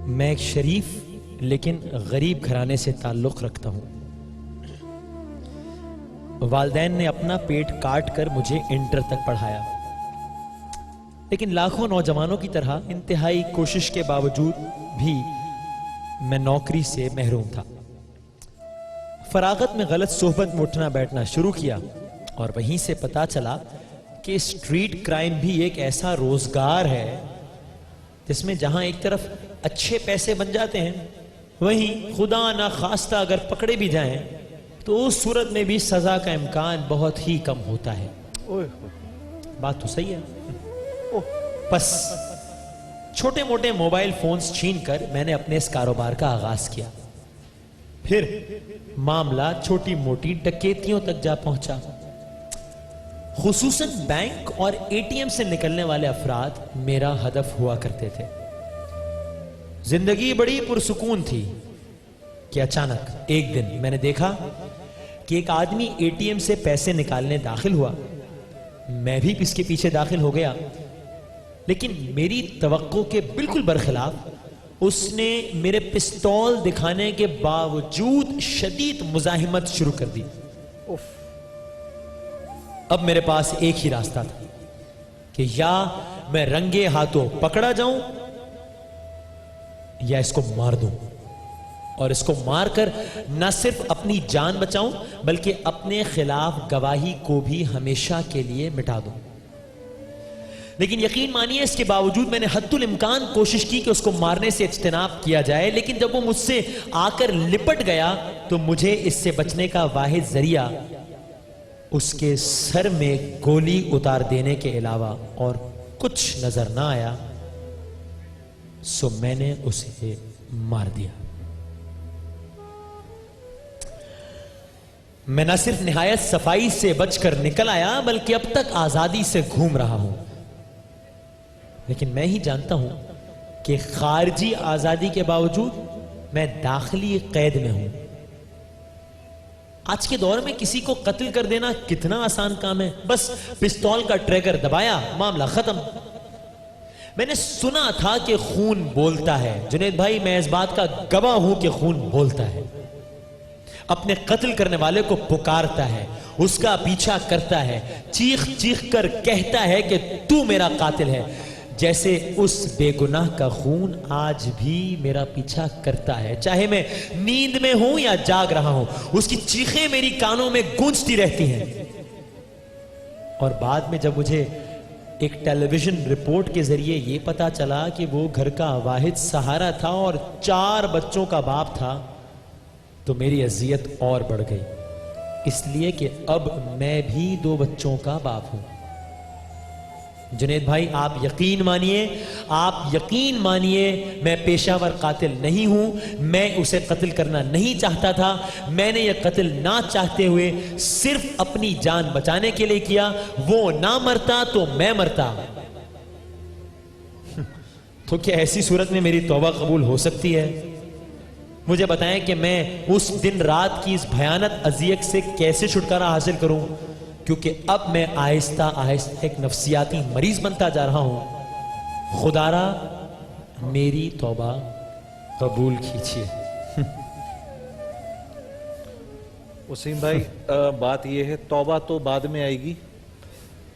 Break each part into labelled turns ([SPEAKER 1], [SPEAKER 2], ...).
[SPEAKER 1] میں ایک شریف لیکن غریب گھرانے سے تعلق رکھتا ہوں. والدین نے اپنا پیٹ کاٹ کر مجھے انٹر تک پڑھایا، لیکن لاکھوں نوجوانوں کی طرح انتہائی کوشش کے باوجود بھی میں نوکری سے محروم تھا. فراغت میں غلط صحبت میں اٹھنا بیٹھنا شروع کیا اور وہیں سے پتا چلا کہ اسٹریٹ کرائم بھی ایک ایسا روزگار ہے جس میں جہاں ایک طرف اچھے پیسے بن جاتے ہیں، وہیں خدا نہ خواستہ اگر پکڑے بھی جائیں تو اس صورت میں بھی سزا کا امکان بہت ہی کم ہوتا ہے. بات تو صحیح ہے. بس چھوٹے موٹے موبائل فونز چھین کر میں نے اپنے اس کاروبار کا آغاز کیا. پھر معاملہ چھوٹی موٹی ڈکیتیوں تک جا پہنچا. خصوصاً بینک اور اے ٹی ایم سے نکلنے والے افراد میرا ہدف ہوا کرتے تھے. زندگی بڑی پرسکون تھی کہ اچانک ایک دن میں نے دیکھا کہ ایک آدمی اے ٹی ایم سے پیسے نکالنے داخل ہوا. میں بھی اس کے پیچھے داخل ہو گیا، لیکن میری توقع کے بالکل برخلاف اس نے میرے پستول دکھانے کے باوجود شدید مزاحمت شروع کر دی. اب میرے پاس ایک ہی راستہ تھا کہ یا میں رنگے ہاتھوں پکڑا جاؤں یا اس کو مار دوں، اور اس کو مار کر نہ صرف اپنی جان بچاؤں بلکہ اپنے خلاف گواہی کو بھی ہمیشہ کے لیے مٹا دوں. لیکن یقین مانیے اس کے باوجود میں نے حد الامکان کوشش کی کہ اس کو مارنے سے اجتناب کیا جائے، لیکن جب وہ مجھ سے آ کر لپٹ گیا تو مجھے اس سے بچنے کا واحد ذریعہ اس کے سر میں گولی اتار دینے کے علاوہ اور کچھ نظر نہ آیا. سو میں نے اسے مار دیا. میں نہ صرف نہایت صفائی سے بچ کر نکل آیا بلکہ اب تک آزادی سے گھوم رہا ہوں. لیکن میں ہی جانتا ہوں کہ خارجی آزادی کے باوجود میں داخلی قید میں ہوں. آج کے دور میں کسی کو قتل کر دینا کتنا آسان کام ہے. بس پستول کا ٹریگر دبایا، معاملہ ختم. میں نے سنا تھا کہ خون بولتا ہے. جنید بھائی میں اس بات کا گواہ ہوں کہ خون بولتا ہے. اپنے قتل کرنے والے کو پکارتا ہے، اس کا پیچھا کرتا ہے، چیخ چیخ کر کہتا ہے کہ تو میرا قاتل ہے. جیسے اس بے گناہ کا خون آج بھی میرا پیچھا کرتا ہے، چاہے میں نیند میں ہوں یا جاگ رہا ہوں. اس کی چیخیں میری کانوں میں گونجتی رہتی ہیں. اور بعد میں جب مجھے ایک ٹیلی ویژن رپورٹ کے ذریعے یہ پتا چلا کہ وہ گھر کا واحد سہارا تھا اور 4 بچوں کا باپ تھا تو میری اذیت اور بڑھ گئی، اس لیے کہ اب میں بھی 2 بچوں کا باپ ہوں. جنید بھائی آپ یقین مانیے میں پیشہ ور قاتل نہیں ہوں. میں اسے قتل کرنا نہیں چاہتا تھا. میں نے یہ قتل نہ چاہتے ہوئے صرف اپنی جان بچانے کے لیے کیا. وہ نہ مرتا تو میں مرتا. تو کیا ایسی صورت میں میری توبہ قبول ہو سکتی ہے؟ مجھے بتائیں کہ میں اس دن رات کی اس بھیانک اذیت سے کیسے چھٹکارا حاصل کروں، کیونکہ اب میں آہستہ آہستہ ایک نفسیاتی مریض بنتا جا رہا ہوں. خدا را میری توبہ قبول کیجیے.
[SPEAKER 2] وسیم بھائی بات یہ ہے توبہ تو بعد میں آئے گی.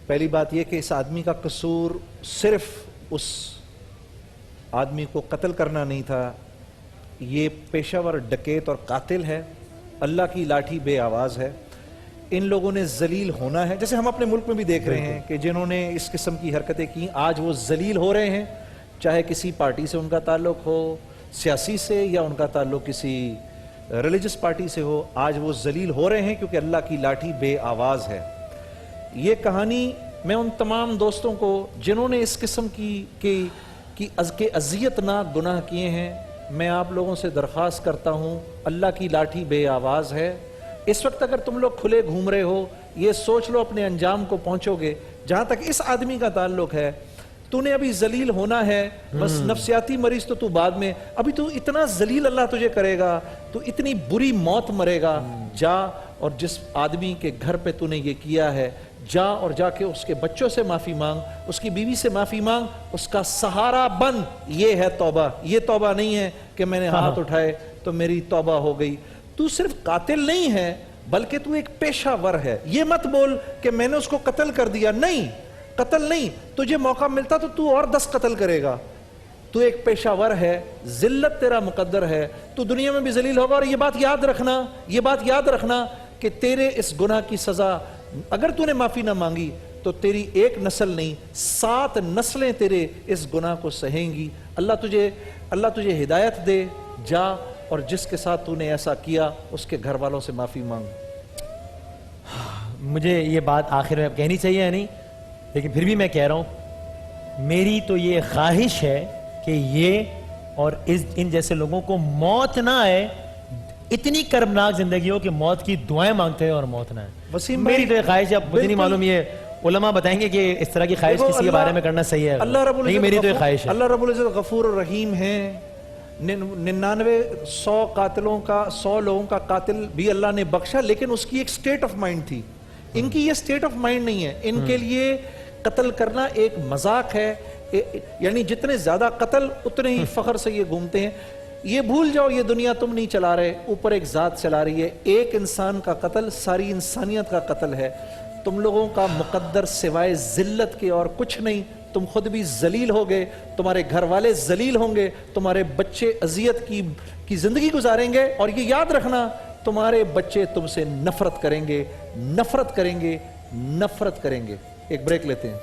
[SPEAKER 2] پہلی بات یہ کہ اس آدمی کا قصور صرف اس آدمی کو قتل کرنا نہیں تھا، یہ پیشہ ور ڈکیت اور قاتل ہے. اللہ کی لاٹھی بے آواز ہے. ان لوگوں نے ذلیل ہونا ہے، جیسے ہم اپنے ملک میں بھی دیکھ رہے ہیں کہ جنہوں نے اس قسم کی حرکتیں کی آج وہ ذلیل ہو رہے ہیں، چاہے کسی پارٹی سے ان کا تعلق ہو سیاسی سے یا ان کا تعلق کسی ریلیجس پارٹی سے ہو. آج وہ ذلیل ہو رہے ہیں کیونکہ اللہ کی لاٹھی بے آواز ہے. یہ کہانی میں ان تمام دوستوں کو جنہوں نے اس قسم کی اذیت ناک گناہ کیے ہیں، میں آپ لوگوں سے درخواست کرتا ہوں اللہ کی لاٹھی بے آواز ہے. اس وقت اگر تم لوگ کھلے گھوم رہے ہو یہ سوچ لو اپنے انجام کو پہنچو گے. جہاں تک اس آدمی کا تعلق ہے تو نے ابھی ذلیل ہونا ہے، بس نفسیاتی مریض تو بعد میں، ابھی تو اتنا ذلیل اللہ تجھے کرے گا، تو اتنی بری موت مرے گا. جا اور جس آدمی کے گھر پہ تو نے یہ کیا ہے جا اور جا کے اس کے بچوں سے معافی مانگ, اس کی بیوی سے معافی مانگ, اس کا سہارا بن. یہ ہے توبہ. یہ توبہ نہیں ہے کہ میں نے ہاتھ اٹھائے تو میری توبہ ہو گئی. تو صرف قاتل نہیں ہے بلکہ تو ایک پیشہ ور ہے. یہ مت بول کہ میں نے اس کو قتل کر دیا. نہیں, قتل نہیں. تجھے موقع ملتا تو اور 10 قتل کرے گا. تو ایک پیشہ ور ہے, ذلت تیرا مقدر ہے, تو دنیا میں بھی ذلیل ہوگا. اور یہ بات یاد رکھنا کہ تیرے اس گناہ کی سزا, اگر تو نے معافی نہ مانگی تو تیری ایک نسل نہیں 7 نسلیں تیرے اس گناہ کو سہیں گی. اللہ تجھے ہدایت دے. جا اور جس کے ساتھ تو نے ایسا کیا اس کے گھر والوں سے معافی مانگ.
[SPEAKER 1] مجھے یہ بات آخر میں کہنی چاہیے یا نہیں, لیکن پھر بھی میں کہہ رہا ہوں, میری تو یہ خواہش ہے کہ یہ اور ان جیسے لوگوں کو موت نہ آئے. اتنی کربناک زندگی ہو کہ موت کی دعائیں مانگتے ہیں اور موت نہ آئے.
[SPEAKER 2] وسیم
[SPEAKER 1] میری
[SPEAKER 2] بھائی,
[SPEAKER 1] تو یہ خواہش ہے. اب مجھے نہیں معلوم یہ علماء بتائیں گے کہ اس طرح کی خواہش کسی کے بارے میں کرنا صحیح ہے.
[SPEAKER 2] اللہ رب العزت,
[SPEAKER 1] میری تو یہ خواہش ہے.
[SPEAKER 2] اللہ رب العزت غفور الرحیم ہیں. 99 قاتلوں کا 100 لوگوں کا قاتل بھی اللہ نے بخشا, لیکن اس کی ایک سٹیٹ آف مائنڈ تھی. ان کی یہ سٹیٹ آف مائنڈ نہیں ہے. ان کے لیے قتل کرنا ایک مذاق ہے. یعنی جتنے زیادہ قتل اتنے ہی فخر سے یہ گھومتے ہیں. یہ بھول جاؤ یہ دنیا تم نہیں چلا رہے, اوپر ایک ذات چلا رہی ہے. ایک انسان کا قتل ساری انسانیت کا قتل ہے. تم لوگوں کا مقدر سوائے ذلت کے اور کچھ نہیں. تم خود بھی ذلیل ہوگے, تمہارے گھر والے ذلیل ہوں گے, تمہارے بچے اذیت کی زندگی گزاریں گے. اور یہ یاد رکھنا تمہارے بچے تم سے نفرت کریں گے, نفرت کریں گے, نفرت کریں گے. ایک بریک لیتے ہیں.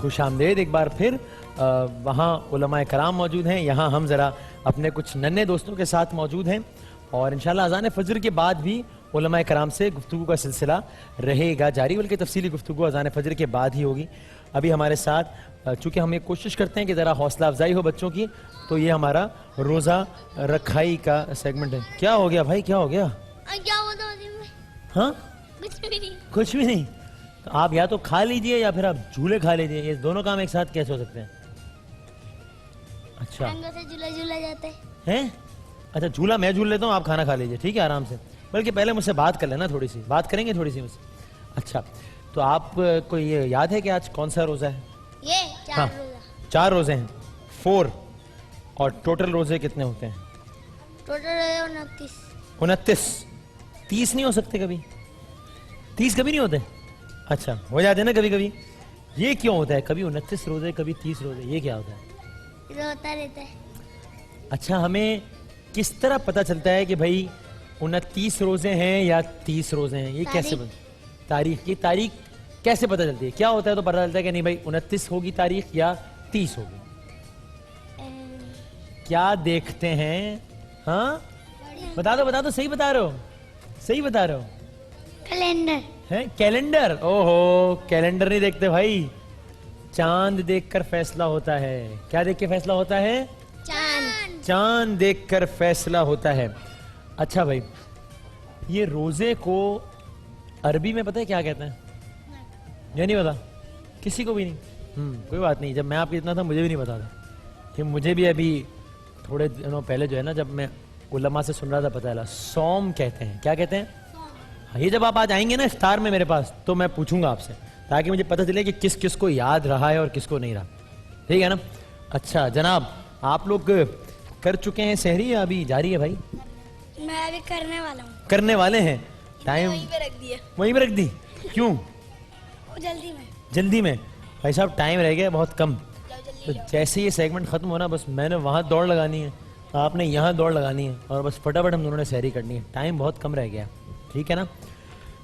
[SPEAKER 1] خوش آمدید ایک بار پھر. وہاں علماء کرام موجود ہیں, یہاں ہم ذرا اپنے کچھ ننھے دوستوں کے ساتھ موجود ہیں, اور انشاءاللہ اذان فجر کے بعد بھی علماء کرام سے گفتگو کا سلسلہ رہے گا جاری, بلکہ تفصیلی گفتگو اذان فجر کے بعد ہی ہوگی. ابھی ہمارے ساتھ, چونکہ ہم یہ کوشش کرتے ہیں کہ ذرا حوصلہ افزائی ہو بچوں کی, تو یہ ہمارا روزہ رکھائی کا سیگمنٹ ہے. کیا ہو گیا بھائی, کیا ہو گیا؟ ہاں کچھ بھی نہیں. تو آپ یا تو کھا لیجئے یا پھر آپ جھولے کھا لیجئے. یہ دونوں کام ایک ساتھ کیسے ہو سکتے ہیں؟ اچھا
[SPEAKER 3] جھولا جاتا
[SPEAKER 1] ہے. اچھا جھولا میں جھول لیتا ہوں, آپ کھانا کھا لیجئے, ٹھیک ہے, آرام سے. بلکہ پہلے مجھ سے بات کر لینا, تھوڑی سی بات کریں گے تھوڑی سی مجھ سے. اچھا تو آپ کو یہ یاد ہے کہ آج کون سا روزہ ہے؟
[SPEAKER 3] یہ
[SPEAKER 1] ہاں 4 روزے ہیں, 4. اور ٹوٹل روزے کتنے ہوتے ہیں؟
[SPEAKER 3] ٹوٹل
[SPEAKER 1] 29. 30 نہیں ہو سکتے کبھی؟ 30 کبھی نہیں ہوتے؟ اچھا ہو جاتے ہیں نا کبھی کبھی. یہ کیوں ہوتا ہے کبھی 29 روزے کبھی 30 روزے, یہ کیا ہوتا ہے؟
[SPEAKER 3] ہوتا رہتا ہے.
[SPEAKER 1] اچھا ہمیں کس طرح پتہ چلتا ہے کہ بھائی 29 روزے ہیں یا 30 روزے ہیں؟ یہ کیسے تاریخ, یہ تاریخ کیسے پتہ چلتی ہے؟ کیا ہوتا ہے تو پتہ چلتا ہے کہ نہیں بھائی 29 ہوگی تاریخ یا 30 ہوگی؟ کیا دیکھتے ہیں؟ ہاں بتا دو, صحیح بتا رہے ہو.
[SPEAKER 3] کیلنڈر
[SPEAKER 1] ہے کیلنڈر. اوہو, کیلنڈر نہیں دیکھتے بھائی, چاند دیکھ کر فیصلہ ہوتا ہے. کیا دیکھ کے فیصلہ ہوتا ہے؟ چاند دیکھ کر فیصلہ ہوتا ہے. اچھا بھائی, یہ روزے کو عربی میں پتہ ہے کیا کہتے ہیں؟ یہ نہیں پتا کسی کو بھی نہیں؟ کوئی بات نہیں, جب میں آپ کو اتنا تھا مجھے بھی نہیں پتا تھا, کہ مجھے بھی ابھی تھوڑے دنوں پہلے جو ہے نا, جب میں علماء سے سن رہا تھا پتہ چلا. سوم کہتے ہیں. کیا کہتے ہیں؟ یہ جب آپ آج آئیں گے نا افطار میں میرے پاس, تو میں پوچھوں گا آپ سے, تاکہ مجھے پتہ چلے کہ کس کس کو یاد رہا ہے اور کس کو نہیں رہا. ٹھیک ہے نا؟ اچھا جناب, آپ لوگ کر چکے ہیں سحری یا ابھی جاری ہے بھائی؟
[SPEAKER 3] میں ابھی کرنے والا ہوں.
[SPEAKER 1] کرنے والے ہیں. ٹائم وہیں پہ رکھ دی. کیوں؟ جلدی میں. بھائی صاحب ٹائم رہ گیا بہت کم, تو جیسے یہ سیگمنٹ ختم ہونا بس میں نے وہاں دوڑ لگانی ہے, آپ نے یہاں دوڑ لگانی ہے, اور بس فٹافٹ ہم دونوں نے سحری کرنی ہے. ٹائم بہت کم رہ گیا, ٹھیک ہے نا؟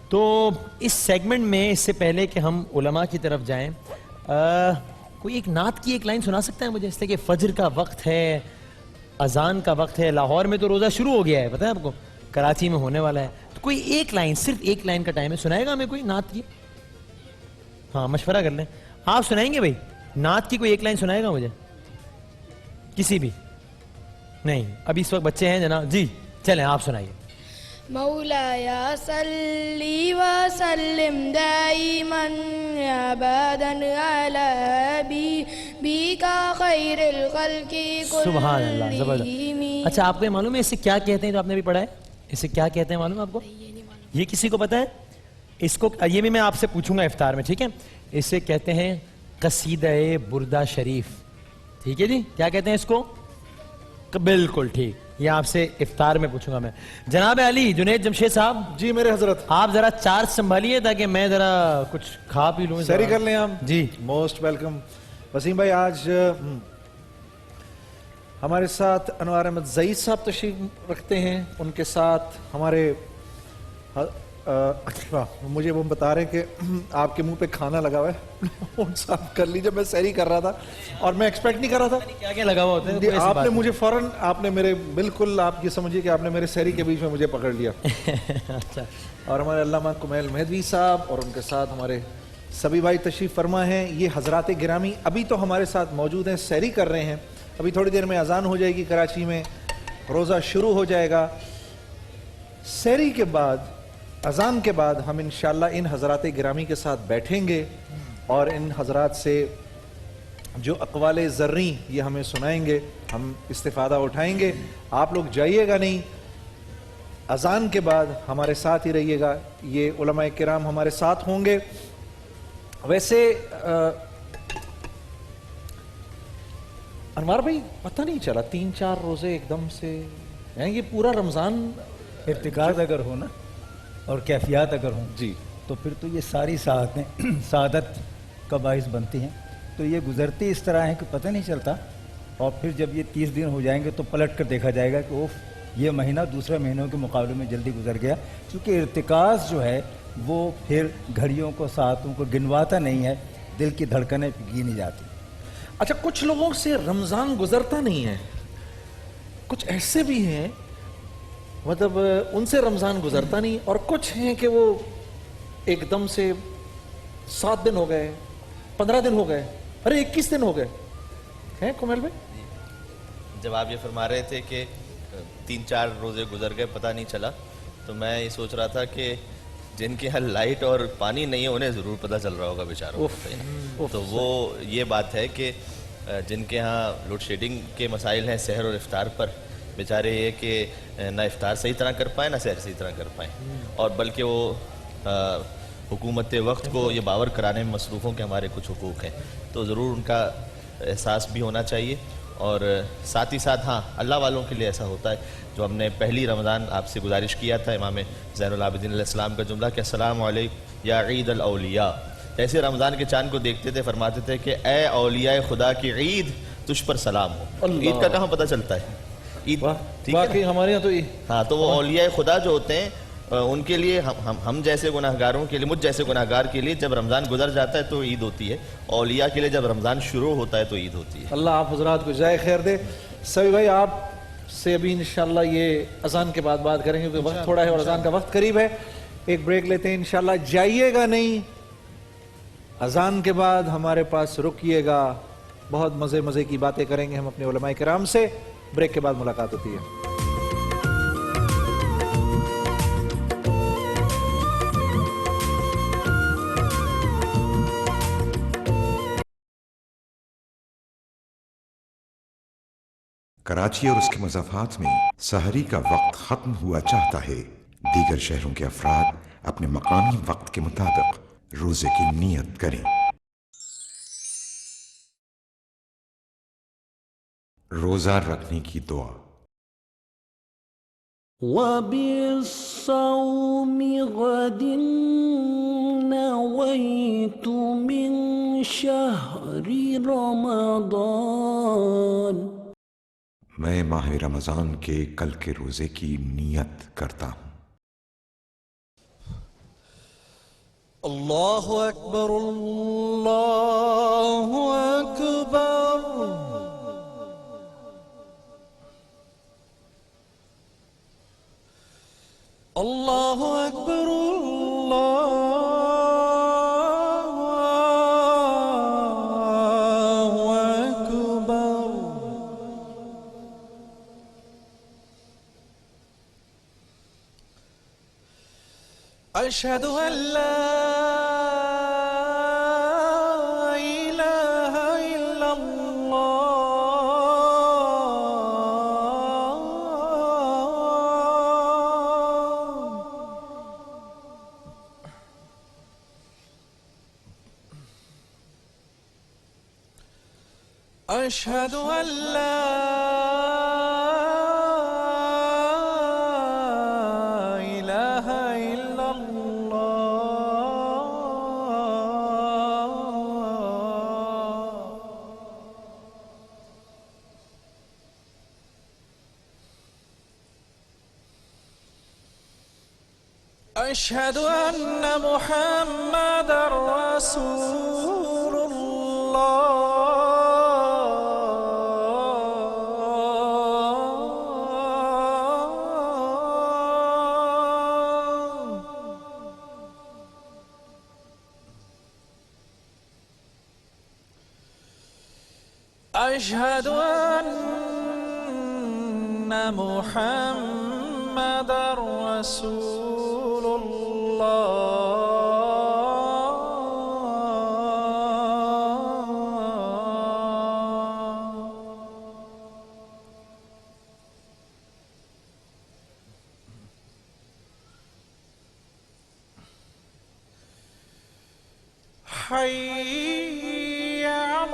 [SPEAKER 1] تو اس سیگمنٹ میں, اس سے پہلے کہ ہم علماء کی طرف جائیں, کوئی ایک نعت کی ایک لائن سنا سکتا ہے مجھے؟ اس لیے کہ فجر کا وقت ہے, اذان کا وقت ہے, لاہور میں تو روزہ شروع ہو گیا ہے پتہ ہے آپ کو, کراچی میں ہونے والا ہے, تو کوئی ایک لائن, صرف ایک لائن کا ٹائم ہے, سنائے گا ہمیں کوئی نعت کی؟ ہاں مشورہ کر لیں. آپ سنائیں گے بھائی نعت کی کوئی ایک لائن سنائے گا مجھے کسی بھی؟ نہیں ابھی اس وقت بچے ہیں جناب جی, چلیں آپ سنائیے.
[SPEAKER 4] مولاي صل وسلم دائما ابدا على حبيبك خير الخلق كلهم.
[SPEAKER 1] سبحان اللہ, زبردست. اچھا آپ کو یہ معلوم ہے اسے کیا کہتے ہیں جو آپ نے بھی پڑھا ہے؟ اسے کیا کہتے ہیں معلوم ہے آپ کو؟ یہ کسی کو پتا ہے اس کو؟ یہ بھی میں آپ سے پوچھوں گا افطار میں, ٹھیک ہے؟ اسے کہتے ہیں قصیدہ بردہ شریف. ٹھیک ہے جی, کیا کہتے ہیں اس کو؟ بالکل ٹھیک, یہ آپ سے افطار میں پوچھوں گا میں. جناب علی جنید جمشید صاحب.
[SPEAKER 2] جی میرے حضرت.
[SPEAKER 1] آپ ذرا چارج سنبھالیے تاکہ میں ذرا کچھ کھا پی لوں.
[SPEAKER 2] سیری کر لیں ہم.
[SPEAKER 1] جی
[SPEAKER 2] موسٹ ویلکم. وسیم بھائی آج ہمارے ساتھ انوار احمد زئی صاحب تشریف رکھتے ہیں, ان کے ساتھ ہمارے مجھے وہ بتا رہے ہیں کہ آپ کے منہ پہ کھانا لگا ہوا ہے, ان صاحب کر لیجیے. میں سیری کر رہا تھا اور میں ایکسپیکٹ نہیں کر رہا تھا
[SPEAKER 1] کیا کیا لگا ہوا ہوتا ہے.
[SPEAKER 2] آپ نے مجھے فوراً, آپ نے میرے بالکل, آپ یہ سمجھیے کہ آپ نے میرے سیری کے بیچ میں مجھے پکڑ لیا.
[SPEAKER 1] اچھا,
[SPEAKER 2] اور ہمارے علامہ کمیل مہدوی صاحب اور ان کے ساتھ ہمارے سبھی بھائی تشریف فرما ہیں. یہ حضرات گرامی ابھی تو ہمارے ساتھ موجود ہیں, سیری کر رہے ہیں. ابھی تھوڑی دیر میں اذان ہو جائے گی کراچی میں, روزہ شروع ہو جائے گا. سیری کے بعد, اذان کے بعد ہم انشاءاللہ ان حضرات گرامی کے ساتھ بیٹھیں گے اور ان حضرات سے جو اقوال زرعی یہ ہمیں سنائیں گے, ہم استفادہ اٹھائیں گے. آپ لوگ جائیے گا نہیں, اذان کے بعد ہمارے ساتھ ہی رہیے گا. یہ علماء کرام ہمارے ساتھ ہوں گے. ویسے انوار بھائی پتہ نہیں چلا 3-4 روزے ایک دم سے, یہ پورا رمضان
[SPEAKER 5] ارتکاز اگر ہو نا اور کیفیات اگر ہوں
[SPEAKER 2] جی
[SPEAKER 5] تو پھر تو یہ ساری سعادت کا باعث بنتی ہیں. تو یہ گزرتی اس طرح ہیں کہ پتہ نہیں چلتا, اور پھر جب یہ 30 دن ہو جائیں گے تو پلٹ کر دیکھا جائے گا کہ اوف یہ مہینہ دوسرے مہینوں کے مقابلے میں جلدی گزر گیا. کیونکہ ارتکاز جو ہے وہ پھر گھڑیوں کو ساعتوں کو گنواتا نہیں ہے, دل کی دھڑکنیں گنی جاتی.
[SPEAKER 2] اچھا, کچھ لوگوں سے رمضان گزرتا نہیں ہے, کچھ ایسے بھی ہیں مطلب ان سے رمضان گزرتا نہیں, اور کچھ ہیں کہ وہ ایک دم سے 7 دن ہو گئے, 15 دن ہو گئے, ارے 21 دن ہو گئے ہیں. کمیل بھائی
[SPEAKER 6] جب آپ یہ فرما رہے تھے کہ 3-4 روزے گزر گئے پتہ نہیں چلا, تو میں یہ سوچ رہا تھا کہ جن کے یہاں لائٹ اور پانی نہیں ہے انہیں ضرور پتہ چل رہا ہوگا بیچاروں کو. تو وہ یہ بات ہے کہ جن کے ہاں لوڈ شیڈنگ کے مسائل ہیں سحر اور افطار پر, بیچارے یہ کہ نہ افطار صحیح طرح کر پائیں نہ سحر صحیح طرح کر پائیں, اور بلکہ وہ حکومت وقت کو یہ باور کرانے میں مصروف ہوں کہ ہمارے کچھ حقوق ہیں. تو ضرور ان کا احساس بھی ہونا چاہیے. اور ساتھ ہی ساتھ ہاں اللہ والوں کے لیے ایسا ہوتا ہے جو ہم نے پہلی رمضان آپ سے گزارش کیا تھا, امام زین العابدین علیہ السلام کا جملہ کہ السلام علیکم یا عید الاولیاء. جیسے رمضان کے چاند کو دیکھتے تھے فرماتے تھے کہ اے اولیاء خدا کی عید تجھ پر سلام ہو. عید کا کہاں پتہ چلتا ہے؟ عید ٹھیک ہے
[SPEAKER 2] ہمارے یہاں تو
[SPEAKER 6] ہاں, تو وہ اولیاء خدا جو ہوتے ہیں ان کے لیے, ہم جیسے گناہگاروں کے لیے, مجھ جیسے گناہگار کے لیے جب رمضان گزر جاتا ہے تو عید ہوتی ہے, اولیاء کے لیے جب رمضان شروع ہوتا ہے تو عید ہوتی ہے.
[SPEAKER 2] اللہ آپ حضرات کو جزائے خیر دے. سبھی بھائی آپ سے ابھی انشاءاللہ یہ اذان کے بعد بات کریں گے کیونکہ وقت تھوڑا ہے اور اذان کا وقت قریب ہے. ایک بریک لیتے ہیں انشاءاللہ. جائیے گا نہیں, اذان کے بعد ہمارے پاس رکیے گا, بہت مزے کی باتیں کریں گے ہم اپنے علماء کرام سے. بریک کے بعد ملاقات ہوتی ہے.
[SPEAKER 7] کراچی اور اس کے مضافات میں سحری کا وقت ختم ہوا چاہتا ہے. دیگر شہروں کے افراد اپنے مقامی وقت کے مطابق روزے کی نیت کریں. روزہ رکھنے کی دعا.
[SPEAKER 8] وَبِالصَّوْمِ غَدٍ نَوَيْتُ مِنْ شَهْرِ رَمَضَانَ.
[SPEAKER 7] میں ماہ رمضان کے کل کے روزے کی نیت کرتا ہوں.
[SPEAKER 8] اللہ اکبر اللہ اکبر.
[SPEAKER 2] اللہ اکبر اللہ اکبر اشہد ان لا الہ الا اللہ اشہد ان لا الہ الا اللہ اشہد ان محمد رسول أشهد أن محمد رسول الله حي على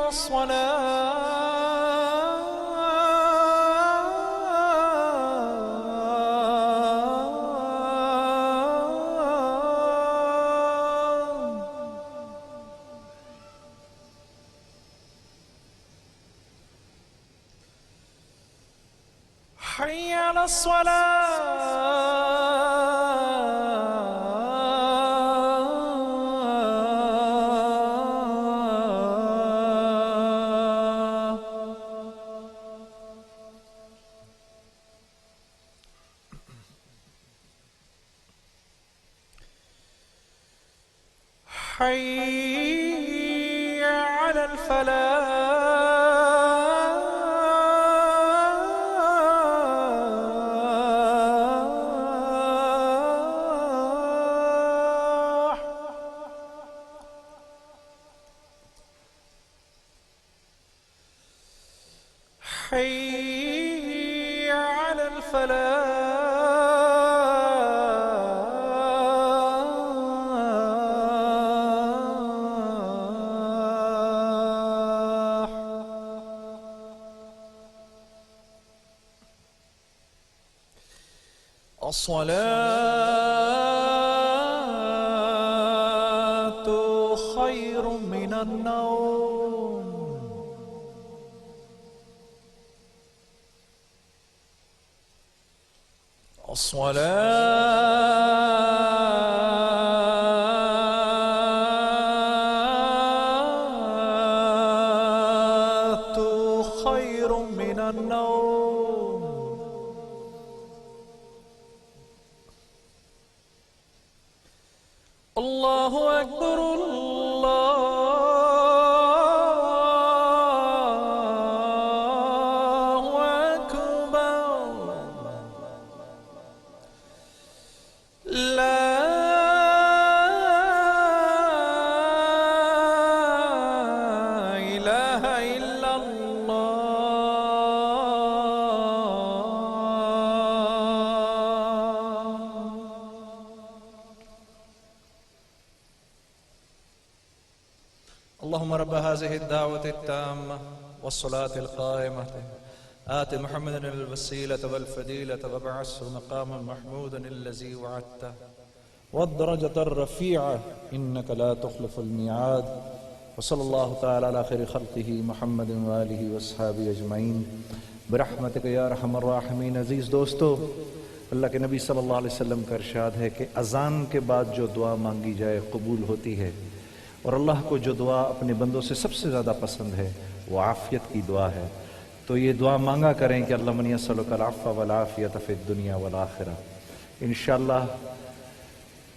[SPEAKER 2] حي على حي على الفلاح حي على الفلاح الصلاة خير من النوم الصلاة خير من النوم الله أكبر الله أكبر لا إله إلا الله اللهم رب هذه الدعوة التامة والصلاة القائمة آت محمد الوسيلة والفضيلة وابعثه مقاما محمودا الذي وعدته والدرجة الرفيعة إنك لا تخلف الميعاد وصلى الله تعالى على خير خلقه محمد وآله وأصحابه أجمعين برحمتك يا أرحم الراحمين. عزیز دوستو، اللہ کے نبی صلی اللہ علیہ وسلم کا ارشاد ہے کہ اذان کے بعد جو دعا مانگی جائے قبول ہوتی ہے، اور اللہ کو جو دعا اپنے بندوں سے سب سے زیادہ پسند ہے وہ عافیت کی دعا ہے. تو یہ دعا مانگا کریں کہ اللہ من یسألک العفو والعافیۃ فی الدنیا والآخرہ. انشاءاللہ